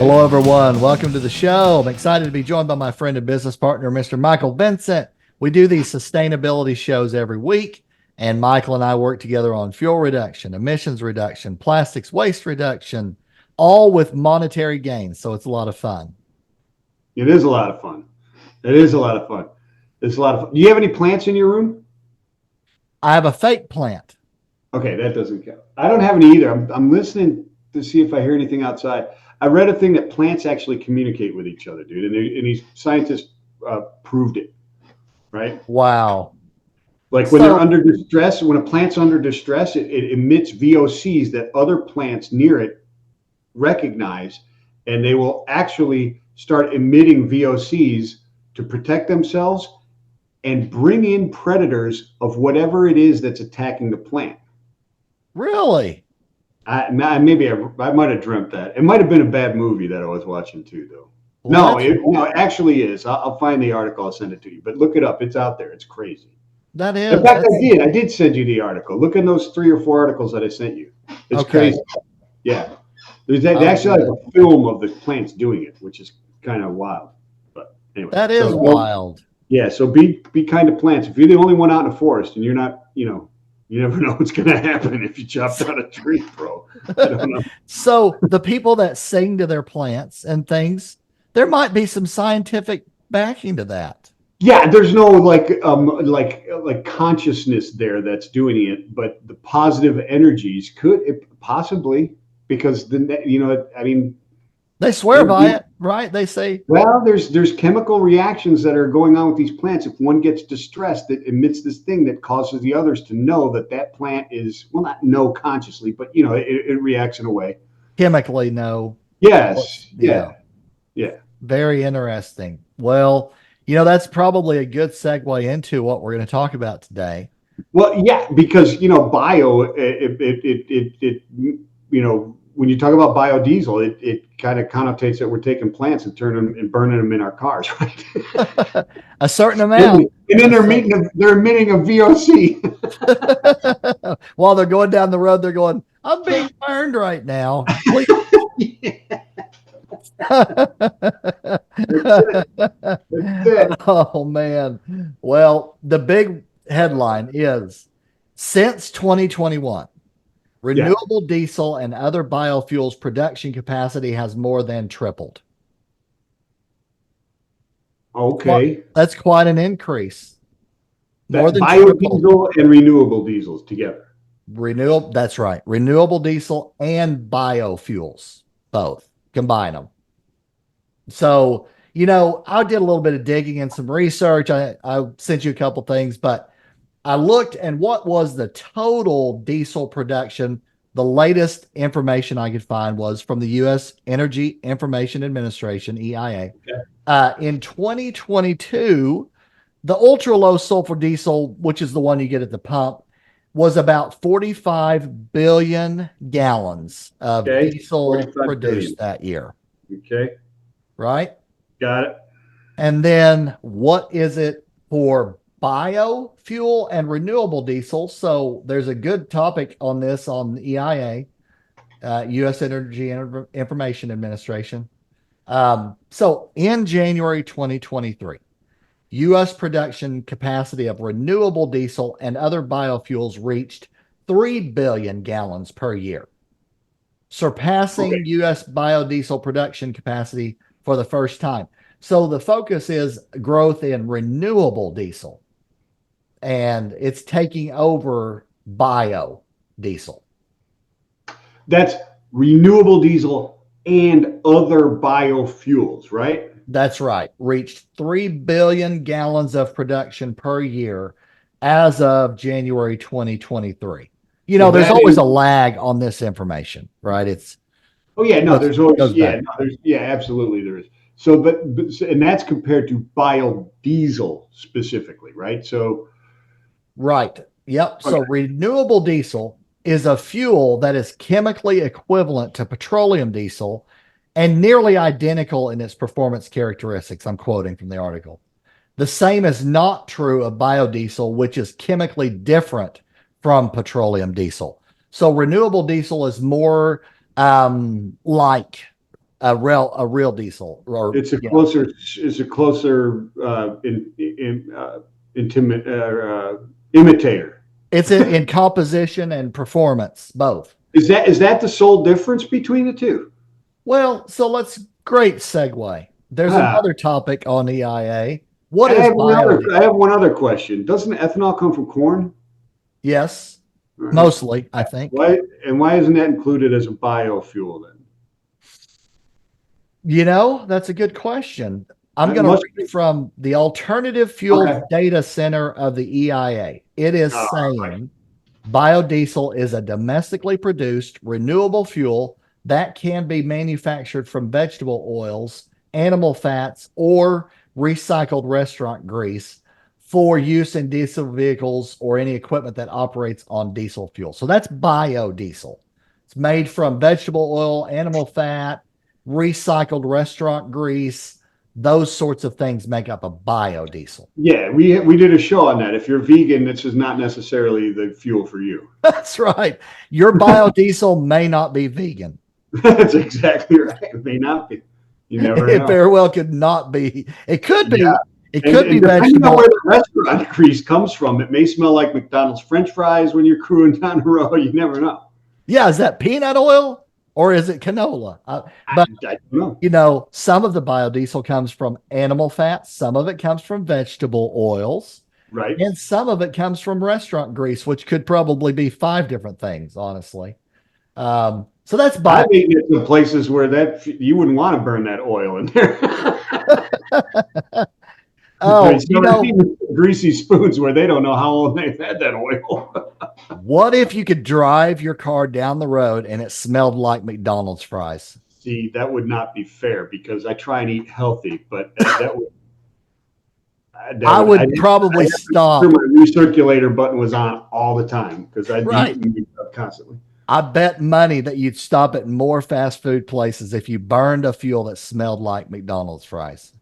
Hello, everyone. Welcome to the show. I'm excited to be joined by my friend and business partner, Mr. Michael Vincent. We do these sustainability shows every week, and Michael and I work together on fuel reduction, emissions reduction, plastics waste reduction, all with monetary gains. So it's a lot of fun. It is a lot of fun. It is a lot of fun. It's a lot of fun. Do you have any plants in your room? I have a fake plant. Okay, that doesn't count. I don't have any either. I'm listening to see if I hear anything outside. I read a thing that plants actually communicate with each other, dude, and these scientists proved it, right? Wow. Like when they're under distress, when a plant's under distress, it emits VOCs that other plants near it recognize, and they will actually start emitting VOCs to protect themselves and bring in predators of whatever it is that's attacking the plant. Really? I might have dreamt that. It might have been a bad movie that I was watching too, though. Well, No, it actually is. I'll find the article. I'll send it to you. But look it up. It's out there. It's crazy. that is. In fact, I did send you the article. Look at those 3 or 4 articles that I sent you. It's Okay. crazy. Yeah. There's actually like a film of the plants doing it, which is kind of wild. But anyway. That is wild. Yeah. So be kind to plants. If you're the only one out in the forest and you're not, you never know what's going to happen if you chop down a tree, bro. I don't know. So the people that sing to their plants and things, there might be some scientific backing to that. Yeah, there's no like consciousness there that's doing it, but the positive energies could possibly, because They swear by it, right? They say, well, there's chemical reactions that are going on with these plants. If one gets distressed, it emits this thing that causes the others to know that plant is, well, not know consciously, but it reacts in a way. chemically, no. Yes. Yeah. Very interesting. Well, that's probably a good segue into what we're going to talk about today. Well, yeah, because bio, when you talk about biodiesel, it kind of connotates that we're taking plants and turning them and burning them in our cars, right? A certain amount. And then they're emitting a VOC. While they're going down the road, they're going, I'm being burned right now. Please. That's it. Oh, man. Well, the big headline is, since 2021, renewable diesel and other biofuels production capacity has more than tripled. Okay. That's quite an increase. More than biodiesel and renewable diesels together. That's right. Renewable diesel and biofuels, both. Combine them. So, I did a little bit of digging and some research. I sent you a couple things, but I looked and what was the total diesel production. The latest information I could find was from the U.S. Energy Information Administration, EIA. Okay. In 2022, the ultra low sulfur diesel, which is the one you get at the pump, was about 45 billion gallons of diesel produced that year. Okay. Right? Got it. And then what is it for biofuel and renewable diesel? So there's a good topic on this on the EIA, U.S. Energy Information Administration. So in January 2023, U.S. production capacity of renewable diesel and other biofuels reached 3 billion gallons per year, surpassing U.S. biodiesel production capacity for the first time. So the focus is growth in renewable diesel, and it's taking over biodiesel. That's renewable diesel and other biofuels, right? That's right. Reached 3 billion gallons of production per year as of January 2023. There's always a lag on this information, right? There's always, absolutely there is. So, and that's compared to biodiesel specifically, right? So, right. Yep. Okay. So renewable diesel is a fuel that is chemically equivalent to petroleum diesel and nearly identical in its performance characteristics. I'm quoting from the article. The same is not true of biodiesel, which is chemically different from petroleum diesel. So renewable diesel is more like a real diesel, or It's a closer intimate imitator. it's in composition and performance both. Is that the sole difference between the two? Well, so great segue. There's Ah, another topic on EIA. What is I biodiesel? have one other question. Doesn't ethanol come from corn? Yes, All right. mostly, I think. Why isn't that included as a biofuel then? That's a good question. I'm That going to must read be. from the Alternative Fuels Okay. Data Center of the EIA. It is Right. saying biodiesel is a domestically produced renewable fuel that can be manufactured from vegetable oils, animal fats, or recycled restaurant grease for use in diesel vehicles or any equipment that operates on diesel fuel. So that's biodiesel. It's made from vegetable oil, animal fat, recycled restaurant grease. Those sorts of things make up a biodiesel. Yeah, we did a show on that. If you're vegan, this is not necessarily the fuel for you. That's right. Your biodiesel may not be vegan. That's exactly right. It may not be. You never It know. very well could not be. It could Yeah. be. It And, could be and depending on vegetable. where the restaurant grease comes from, it may smell like McDonald's French fries when you're crewing down the road. You never know. Yeah, is that peanut oil or is it canola? But I don't know. some of the biodiesel comes from animal fat, some of it comes from vegetable oils, Right. and some of it comes from restaurant grease, which could probably be 5 different things, honestly. So that's bio. I've eaten it in places where that you wouldn't want to burn that oil in there. Oh, I've eaten greasy spoons where they don't know how long they've had that oil. what if you could drive your car down the road and it smelled like McDonald's fries? See, that would not be fair because I try and eat healthy, but that would. I would probably stop. My recirculator button was on all the time because I'd be Right. eating constantly. I bet money that you'd stop at more fast food places if you burned a fuel that smelled like McDonald's fries.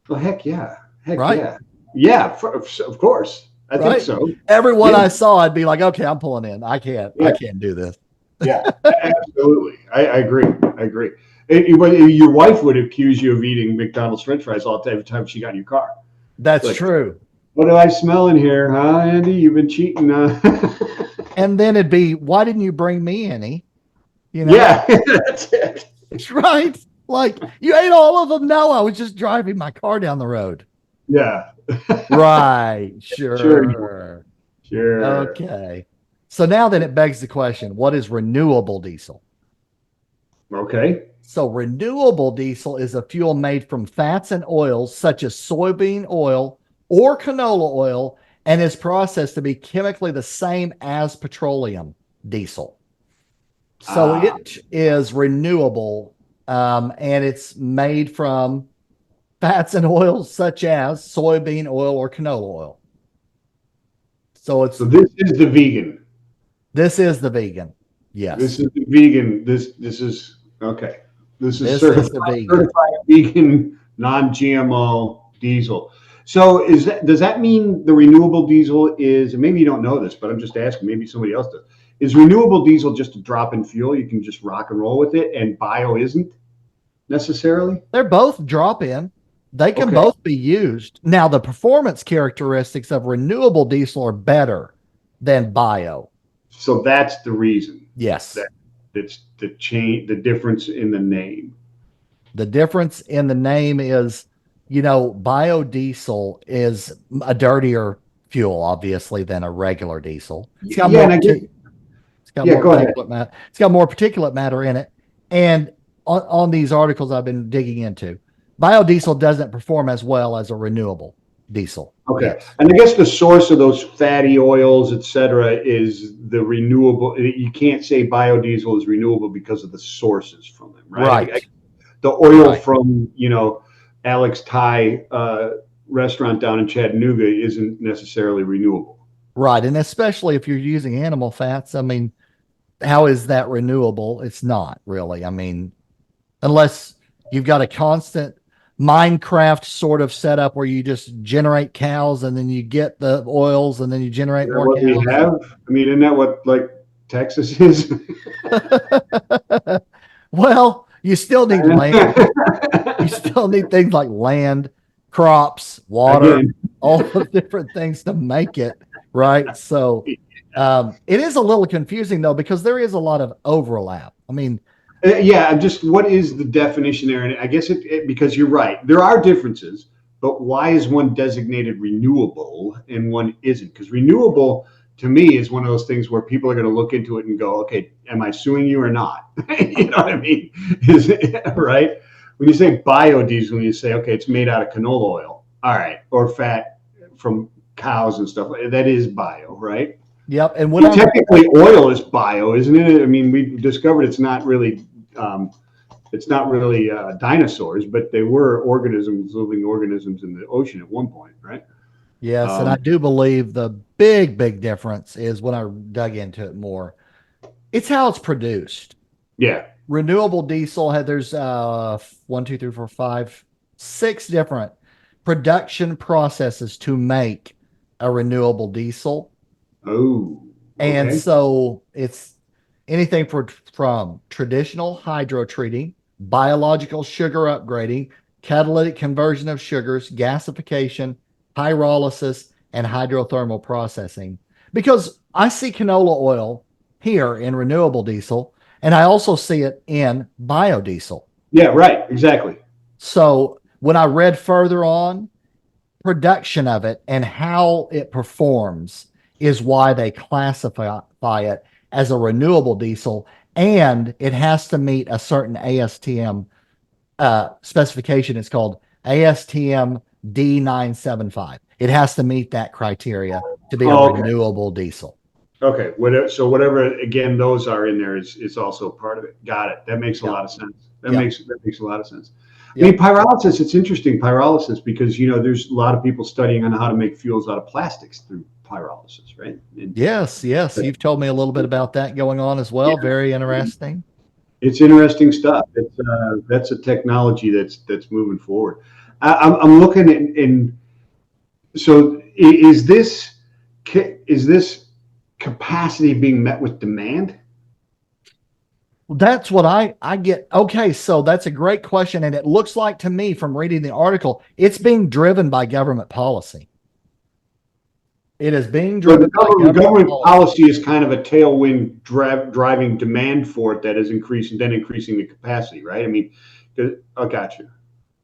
Well, heck yeah. Heck Right? yeah. Yeah, of course. I think Right? so. Everyone Yeah. I saw, I'd be like, okay, I'm pulling in. I can't Yeah. do this. Yeah, absolutely. I agree. I agree. Your wife would accuse you of eating McDonald's French fries all the time every time she got in your car. That's Like, true. what do I smell in here, huh, Andy? You've been cheating. And then it'd be, why didn't you bring me any? Yeah, that's it. Right? Like, you ate all of them? No, I was just driving my car down the road. Yeah. Right. Sure. Sure. Okay. So now then it begs the question, what is renewable diesel? Okay. So renewable diesel is a fuel made from fats and oils such as soybean oil or canola oil and is processed to be chemically the same as petroleum diesel. So it is renewable, and it's made from fats and oils such as soybean oil or canola oil. So this is the vegan. This is the vegan. Yes. This is the vegan. This is okay. This is certified vegan, non-GMO diesel. So does that mean the renewable diesel is, and maybe you don't know this, but I'm just asking, maybe somebody else does. Is renewable diesel just a drop in fuel? You can just rock and roll with it, and bio isn't necessarily? They're both drop in. They can both be used. Now, the performance characteristics of renewable diesel are better than bio. So that's the reason. Yes. It's the difference in the name. The difference in the name is, biodiesel is a dirtier fuel, obviously, than a regular diesel. It's got more particulate matter in it. And on these articles I've been digging into, biodiesel doesn't perform as well as a renewable diesel. Okay. Yes. And I guess the source of those fatty oils, et cetera, is the renewable. You can't say biodiesel is renewable because of the sources from them, right? Right. The oil from, Alex Thai restaurant down in Chattanooga isn't necessarily renewable. Right. And especially if you're using animal fats, I mean, how is that renewable? It's not really. I mean, unless you've got a constant Minecraft sort of setup where you just generate cows and then you get the oils and then you generate more what cows. We have? I mean, isn't that what Texas is? Well, You still need land. You still need things like land, crops, water, Again, all the different things to make it, right? So it is a little confusing though, because there is a lot of overlap. I mean, yeah, I'm just what is the definition there? And I guess because you're right, there are differences, but why is one designated renewable and one isn't? Because renewable to me is one of those things where people are going to look into it and go, okay, am I suing you or not? You know what I mean? Is it, right? When you say biodiesel, when you say, okay, it's made out of canola oil, all right, or fat from cows and stuff, that is bio, right? yep. And when Technically, oil is bio, isn't it? I mean, we discovered um, it's not really dinosaurs, but they were organisms, living organisms in the ocean at one point, right? yes, and I Um, do believe the big difference is when I dug into it more, it's how it's produced. yeah. Renewable diesel had there's one, two, three, four, five, six different production processes to make a renewable diesel. Oh, And okay. so it's anything from traditional hydro treating, biological sugar upgrading, catalytic conversion of sugars, gasification, pyrolysis, and hydrothermal processing. Because I see canola oil here in renewable diesel, and I also see it in biodiesel. Yeah, right. Exactly. So when I read further on, production of it and how it performs is why they classify it as a renewable diesel, and it has to meet a certain ASTM specification. It's called ASTM D975. It has to meet that criteria to be a Oh, okay. renewable diesel. Okay. Whatever. So whatever again those are in there is also part of it. Got it. That makes a Yep. lot of sense. Yep. That makes a lot of sense. I mean, Yep. pyrolysis. It's interesting pyrolysis because there's a lot of people studying on how to make fuels out of plastics through pyrolysis, right? And Yes. Yes. You've told me a little bit about that going on as well. yeah, Very interesting. it's interesting stuff. That's a technology that's moving forward. I'm looking at in so is this capacity being met with demand? That's what I get. Okay, so that's a great question. And it looks like to me from reading the article, it's being driven by government policy. It is being So driven by government government policy. policy is kind of a tailwind driving demand for it that is increasing, then increasing the capacity, right? I mean, I got you.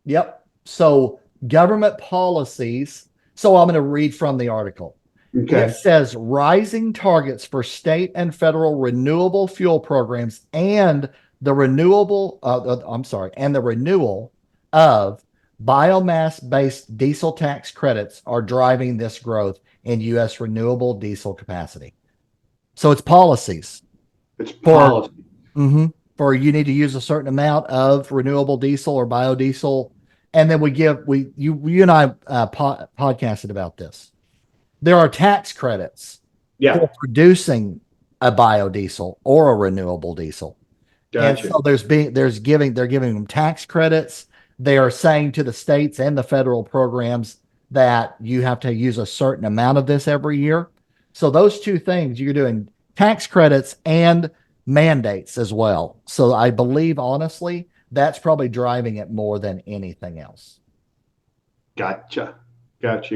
Yep. So government policies. So I'm going to read from the article. It Okay. says rising targets for state and federal renewable fuel programs and and the renewal of biomass-based diesel tax credits are driving this growth in U.S. renewable diesel capacity. So it's policies It's for policy. for you need to use a certain amount of renewable diesel or biodiesel, and then you and I podcasted about this. There are tax credits Yeah. for producing a biodiesel or a renewable diesel. And Gotcha. so they're giving them tax credits. They are saying to the states and the federal programs that you have to use a certain amount of this every year. So those two things, you're doing tax credits and mandates as well. So I believe honestly, that's probably driving it more than anything else. Gotcha. Gotcha.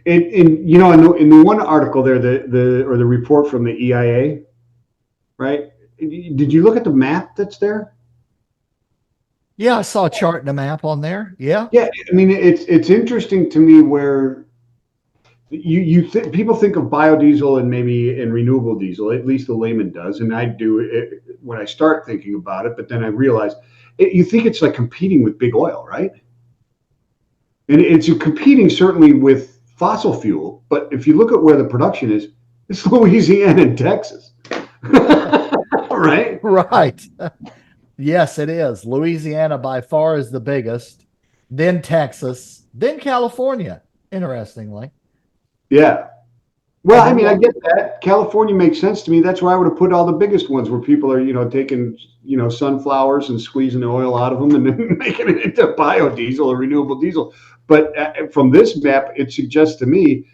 And in the one article there, the report from the EIA, right? Did you look at the map that's there? Yeah, I saw a chart and a map on there. Yeah. Yeah, I mean it's interesting to me where people think of biodiesel and maybe in renewable diesel, at least the layman does, and I do it when I start thinking about it. But then I realize you think it's like competing with big oil, right? And it's competing certainly with fossil fuel. But if you look at where the production is, it's Louisiana and Texas, right? Right. Yes, it is. Louisiana by far is the biggest, then Texas, then California, interestingly. Yeah. Well, And I then mean, I what? get that. California makes sense to me. That's where I would have put all the biggest ones, where people are, taking, sunflowers and squeezing the oil out of them and then making it into biodiesel or renewable diesel. But from this map, it suggests to me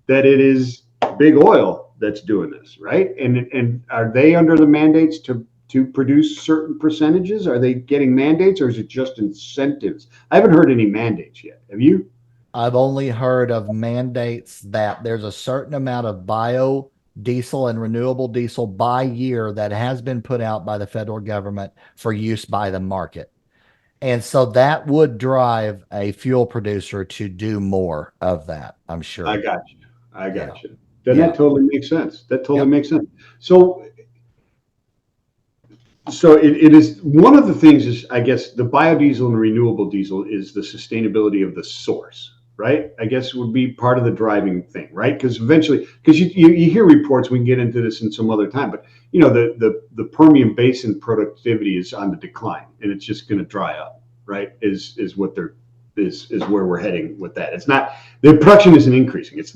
that it is big oil that's doing this, right? And are they under the mandates to produce certain percentages? Are they getting mandates, or is it just incentives? I haven't heard any mandates yet. Have you? I've only heard of mandates that there's a certain amount of biodiesel and renewable diesel by year that has been put out by the federal government for use by the market. And so that would drive a fuel producer to do more of that, I'm I sure. got you. I Yeah. got you. Then Yeah. that totally makes sense. That totally Yep. makes sense. So, it is one of the things is, I guess, the biodiesel and renewable diesel is the sustainability of the source, right? I guess would be part of the driving thing, right? Because eventually, because you hear reports, we can get into this in some other time, but the Permian Basin productivity is on the decline, and it's just going to dry up, right? Is what they're is where we're heading with that. It's not, the production isn't increasing. It's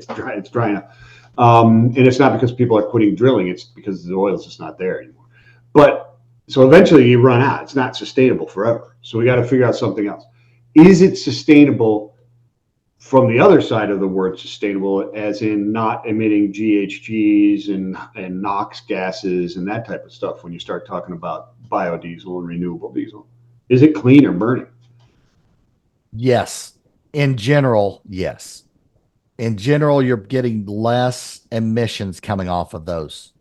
drying up, and it's not because people are quitting drilling. It's because the oil's just not there anymore. But so eventually you run out. It's not sustainable forever. So we got to figure out something else. Is it sustainable from the other side of the word sustainable, as in not emitting GHGs and NOx gases and that type of stuff when you start talking about biodiesel and renewable diesel? Is it clean or burning? Yes. In general, yes. In general, you're getting less emissions coming off of those.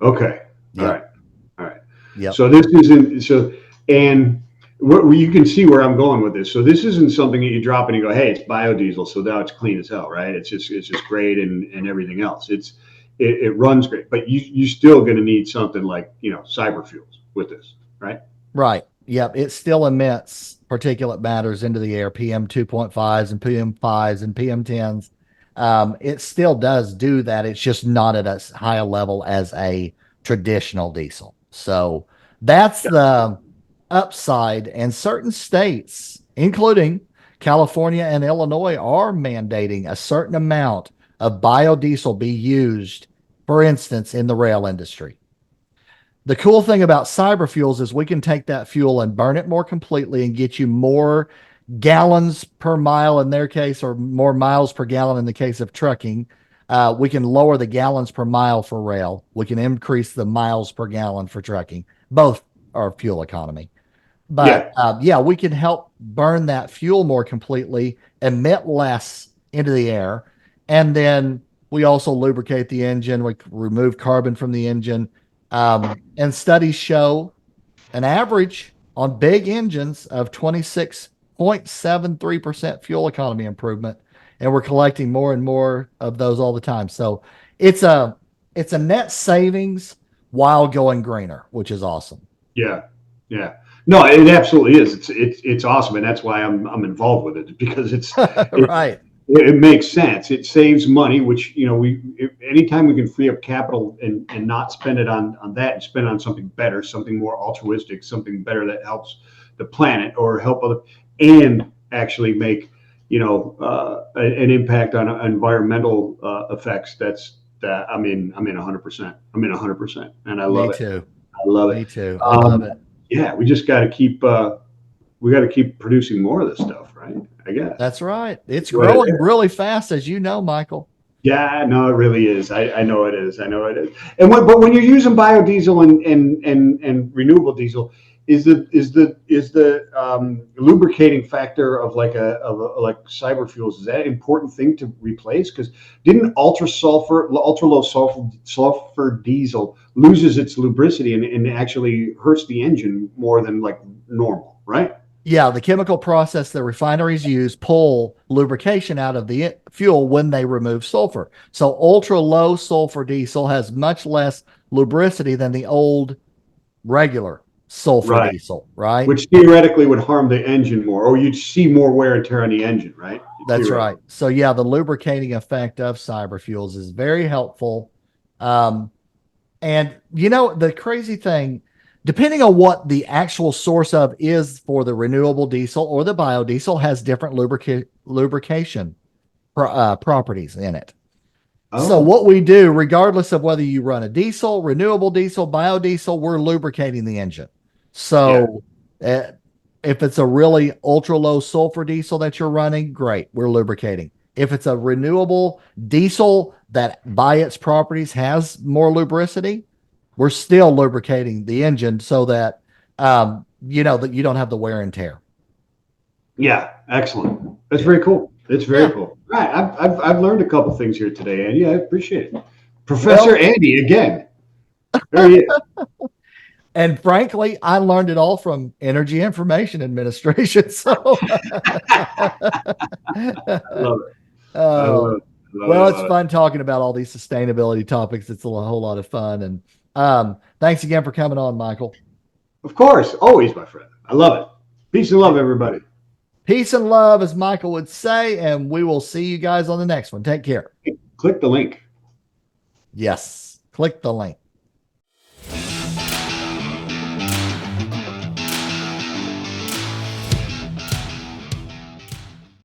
Okay. All right. Yep. All right. Yep. So this isn't so, and you can see where I'm going with this. So this isn't something that you drop in and go, hey, it's biodiesel, so now it's clean as hell, right? It's just great and everything else. It runs great, but you still going to need something like cyber fuels with this, right? Right. Yep. It still emits particulate matters into the air, PM 2.5s and PM5s and PM10s. It still does do that. It's just not at as high a level as a traditional diesel. So that's Yeah. the upside. And certain states, including California and Illinois, are mandating a certain amount of biodiesel be used, for instance, in the rail industry. The cool thing about cyber fuels is we can take that fuel and burn it more completely and get you more gallons per mile in their case, or more miles per gallon in the case of trucking. We can lower the gallons per mile for rail. We can increase the miles per gallon for trucking. Both are fuel economy. But Yeah. yeah, we can help burn that fuel more completely, emit less into the air, and then we also lubricate the engine. We remove carbon from the engine. And studies show an average on big engines of 26.73% fuel economy improvement. And we're collecting more and more of those all the time. So it's a it's a net savings while going greener, which is awesome. Yeah. Yeah. No, it absolutely is. It's awesome, and that's why I'm involved with it, because it Right. it makes sense. It saves money, which anytime we can free up capital and not spend it on that and spend it on something better, something more altruistic, something better that helps the planet or help other, and actually make an impact on environmental effects. That I'm in 100%. I'm in 100%, and I Me love it. too. I love it. Me too. I love Um, it. yeah, we just got to keep producing more of this stuff, right? I guess That's right. It's that's what it growing is. really fast, as you know, Michael. Yeah, no, it really is. I know it is. I know it is. But when you're using biodiesel and renewable diesel, is the lubricating factor of like cyber fuels, is that an important thing to replace? Because didn't ultra low sulfur diesel loses its lubricity and actually hurts the engine more than like normal, right? Yeah, the chemical process that refineries use pull lubrication out of the fuel when they remove sulfur. So ultra low sulfur diesel has much less lubricity than the old regular sulfur Right. diesel, right? Which theoretically would harm the engine more, or you'd see more wear and tear on the engine, right? That's right. Theoretically. So yeah, the lubricating effect of cyber fuels is very helpful. Um, And the crazy thing, depending on what the actual source of is for the renewable diesel or the biodiesel, has different lubrication properties in it. So Oh, what we do, regardless of whether you run a diesel, renewable diesel, biodiesel, we're lubricating the engine. yeah, So uh, if it's a really ultra low sulfur diesel that you're running, great, we're lubricating. If it's a renewable diesel that by its properties has more lubricity, we're still lubricating the engine so that, that you don't have the wear and tear. Yeah, excellent. That's very cool. It's very cool. All right, I've learned a couple things here today, Andy. I appreciate it. Professor Andy again. There he is. And frankly, I learned it all from Energy Information Administration. So, I love it. I oh, love it. well, it's fun talking about all these sustainability topics. It's a whole lot of fun. And thanks again for coming on, Michael. Of course, always, my friend. I love it. Peace and love, everybody. Peace and love, as Michael would say. And we will see you guys on the next one. Take care. Click the link. Yes, click the link.